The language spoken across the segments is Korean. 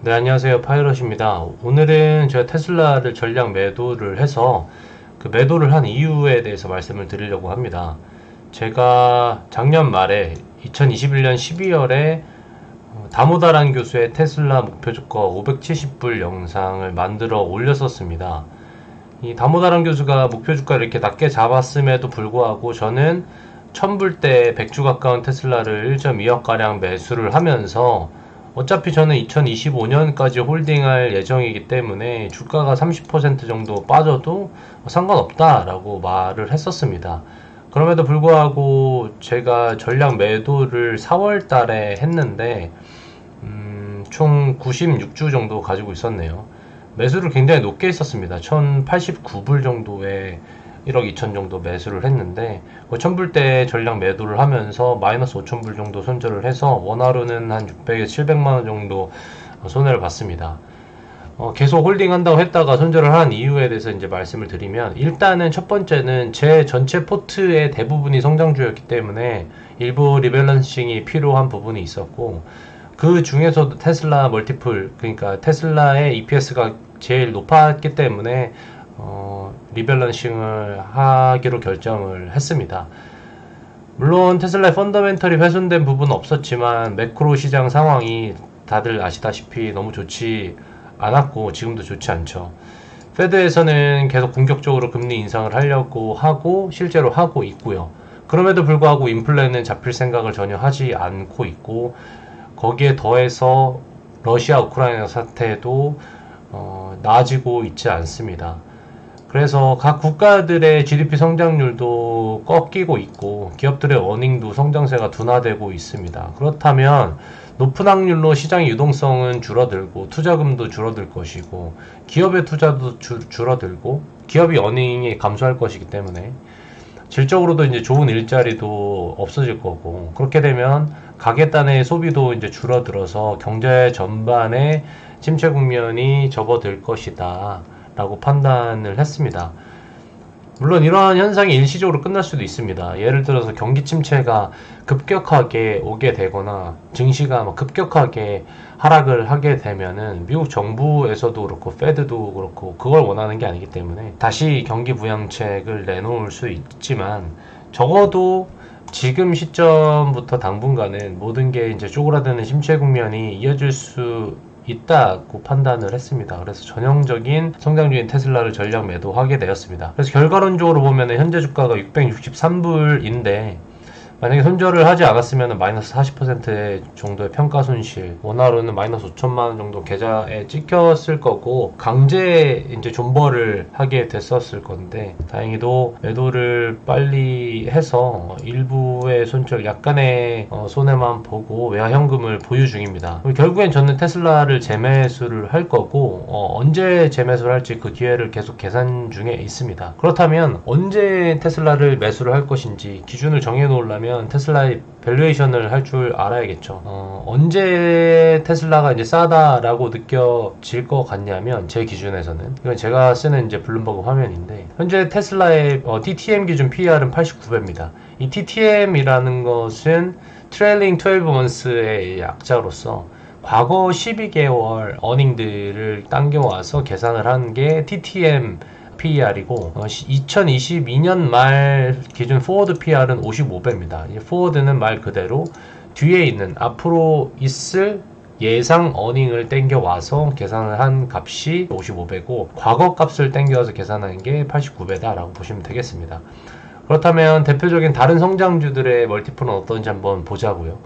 네, 안녕하세요. 파이럿입니다. 오늘은 제가 테슬라를 전량 매도를 해서 그 매도를 한 이유에 대해서 말씀을 드리려고 합니다. 제가 작년 말에 2021년 12월에 다모다란 교수의 테슬라 목표주가 570불 영상을 만들어 올렸었습니다. 이 다모다란 교수가 목표주가를 이렇게 낮게 잡았음에도 불구하고 저는 1000불대 100주 가까운 테슬라를 1.2억가량 매수를 하면서 어차피 저는 2025년까지 홀딩할 예정이기 때문에 주가가 30% 정도 빠져도 상관없다라고 말을 했었습니다. 그럼에도 불구하고 제가 전량 매도를 4월 달에 했는데 총 96주 정도 가지고 있었네요. 매수를 굉장히 높게 했었습니다. 1089불 정도에 1억 2천 정도 매수를 했는데 1000불대 전량 매도를 하면서 마이너스 5000불 정도 손절을 해서 원화로는 한 600에서 700만원 정도 손해를 봤습니다. 계속 홀딩 한다고 했다가 손절을 한 이유에 대해서 이제 말씀을 드리면, 일단은 첫 번째는 제 전체 포트의 대부분이 성장주였기 때문에 일부 리밸런싱이 필요한 부분이 있었고, 그 중에서도 테슬라 멀티플, 그러니까 테슬라의 EPS가 제일 높았기 때문에 리밸런싱을 하기로 결정을 했습니다. 물론 테슬라의 펀더멘털이 훼손된 부분은 없었지만 매크로 시장 상황이 다들 아시다시피 너무 좋지 않았고 지금도 좋지 않죠. 페드에서는 계속 공격적으로 금리 인상을 하려고 하고 실제로 하고 있고요. 그럼에도 불구하고 인플레는 잡힐 생각을 전혀 하지 않고 있고, 거기에 더해서 러시아 우크라이나 사태도 나아지고 있지 않습니다. 그래서 각 국가들의 GDP 성장률도 꺾이고 있고 기업들의 어닝도 성장세가 둔화되고 있습니다. 그렇다면 높은 확률로 시장의 유동성은 줄어들고 투자금도 줄어들 것이고 기업의 투자도 줄어들고 기업이 어닝이 감소할 것이기 때문에 질적으로도 이제 좋은 일자리도 없어질 거고, 그렇게 되면 가계단의 소비도 이제 줄어들어서 경제 전반의 침체 국면이 접어들 것이다 라고 판단을 했습니다. 물론 이러한 현상이 일시적으로 끝날 수도 있습니다. 예를 들어서 경기 침체가 급격하게 오게 되거나 증시가 급격하게 하락을 하게 되면은 미국 정부에서도 그렇고 페드도 그렇고 그걸 원하는 게 아니기 때문에 다시 경기 부양책을 내놓을 수 있지만, 적어도 지금 시점부터 당분간은 모든 게 이제 쪼그라드는 침체 국면이 이어질 수 있다고 판단을 했습니다. 그래서 전형적인 성장주인 테슬라를 전량 매도하게 되었습니다. 그래서 결과론적으로 보면 현재 주가가 663불인데 만약에 손절을 하지 않았으면 마이너스 40% 정도의 평가 손실, 원화로는 마이너스 5천만원 정도 계좌에 찍혔을 거고 강제 이제 존버를 하게 됐었을 건데, 다행히도 매도를 빨리 해서 일부의 손절, 약간의 손해만 보고 외화 현금을 보유 중입니다. 결국엔 저는 테슬라를 재매수를 할 거고 언제 재매수를 할지 그 기회를 계속 계산 중에 있습니다. 그렇다면 언제 테슬라를 매수를 할 것인지 기준을 정해 놓으려면 테슬라의 밸류에이션을 할 줄 알아야겠죠. 언제 테슬라가 이제 싸다라고 느껴질 것 같냐면, 제 기준에서는 이건 제가 쓰는 이제 블룸버그 화면인데, 현재 테슬라의 TTM 기준 PER은 89배입니다. 이 TTM이라는 것은 트레일링 12months의 약자로서 과거 12개월 어닝들을 당겨와서 계산을 한 게 TTM PER이고 2022년 말 기준 포워드 PER은 55배입니다. 포워드는 말 그대로 뒤에 있는 앞으로 있을 예상 어닝을 땡겨와서 계산을 한 값이 55배고 과거 값을 땡겨와서 계산한 게 89배다 라고 보시면 되겠습니다. 그렇다면 대표적인 다른 성장주들의 멀티플은 어떤지 한번 보자고요.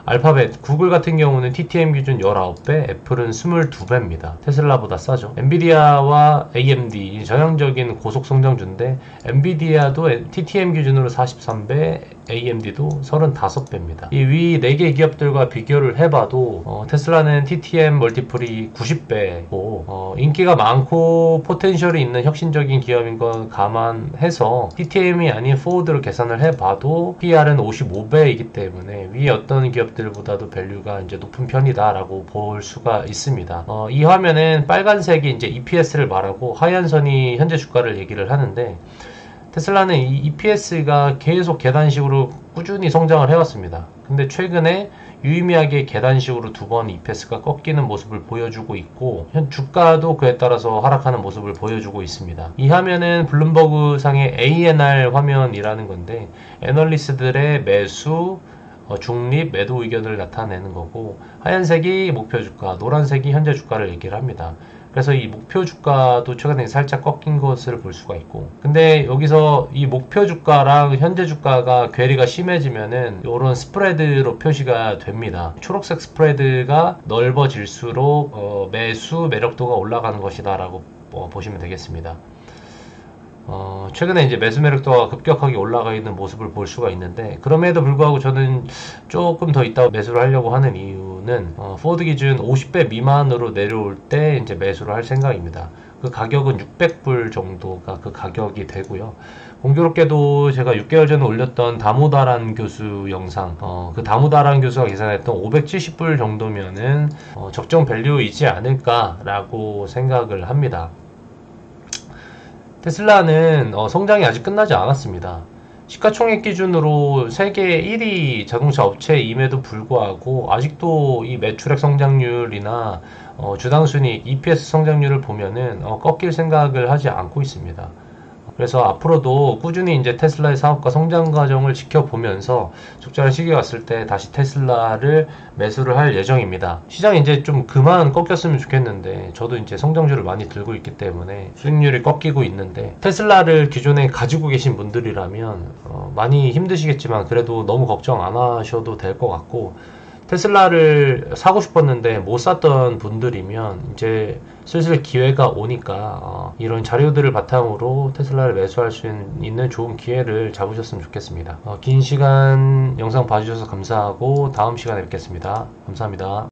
알파벳, 구글 같은 경우는 TTM 기준 19배, 애플은 22배입니다. 테슬라보다 싸죠. 엔비디아와 AMD, 전형적인 고속 성장주인데 엔비디아도 TTM 기준으로 43배, AMD도 35배입니다. 이 위 4개 기업들과 비교를 해봐도 테슬라는 TTM 멀티플이 90배고 인기가 많고 포텐셜이 있는 혁신적인 기업인 건 감안해서 TTM이 아닌 포워드로 계산을 해봐도 PER은 55배이기 때문에 위 어떤 기업들보다도 밸류가 이제 높은 편이다라고 볼 수가 있습니다. 이 화면은 빨간색이 이제 EPS를 말하고 하얀 선이 현재 주가를 얘기를 하는데, 테슬라는 이 EPS가 계속 계단식으로 꾸준히 성장을 해왔습니다. 근데 최근에 유의미하게 계단식으로 두 번 EPS가 꺾이는 모습을 보여주고 있고 현 주가도 그에 따라서 하락하는 모습을 보여주고 있습니다. 이 화면은 블룸버그 상의 ANR 화면이라는 건데 애널리스트들의 매수, 중립, 매도 의견을 나타내는 거고 하얀색이 목표 주가, 노란색이 현재 주가를 얘기를 합니다. 그래서 이 목표 주가도 최근에 살짝 꺾인 것을 볼 수가 있고 근데 여기서 이 목표 주가랑 현재 주가가 괴리가 심해지면은 이런 스프레드로 표시가 됩니다. 초록색 스프레드가 넓어질수록 매수 매력도가 올라가는 것이다 라고 보시면 되겠습니다. 최근에 이제 매수 매력도가 급격하게 올라가 있는 모습을 볼 수가 있는데 그럼에도 불구하고 저는 조금 더 있다가 매수를 하려고 하는 이유는 포워드 기준 50배 미만으로 내려올 때 이제 매수를 할 생각입니다. 그 가격은 600불 정도가 그 가격이 되고요. 공교롭게도 제가 6개월 전에 올렸던 다모다란 교수 영상, 그 다모다란 교수가 계산했던 570불 정도면은 적정 밸류이지 않을까라고 생각을 합니다. 테슬라는 성장이 아직 끝나지 않았습니다. 시가총액 기준으로 세계 1위 자동차 업체임에도 불구하고 아직도 이 매출액 성장률이나 주당순이익 EPS 성장률을 보면은 꺾일 생각을 하지 않고 있습니다. 그래서 앞으로도 꾸준히 이제 테슬라의 사업과 성장 과정을 지켜보면서 적절한 시기가 왔을 때 다시 테슬라를 매수를 할 예정입니다. 시장이 이제 좀 그만 꺾였으면 좋겠는데 저도 이제 성장주를 많이 들고 있기 때문에 수익률이 꺾이고 있는데 테슬라를 기존에 가지고 계신 분들이라면 많이 힘드시겠지만 그래도 너무 걱정 안 하셔도 될 것 같고 테슬라를 사고 싶었는데 못 샀던 분들이면 이제 슬슬 기회가 오니까 이런 자료들을 바탕으로 테슬라를 매수할 수 있는 좋은 기회를 잡으셨으면 좋겠습니다. 긴 시간 영상 봐주셔서 감사하고 다음 시간에 뵙겠습니다. 감사합니다.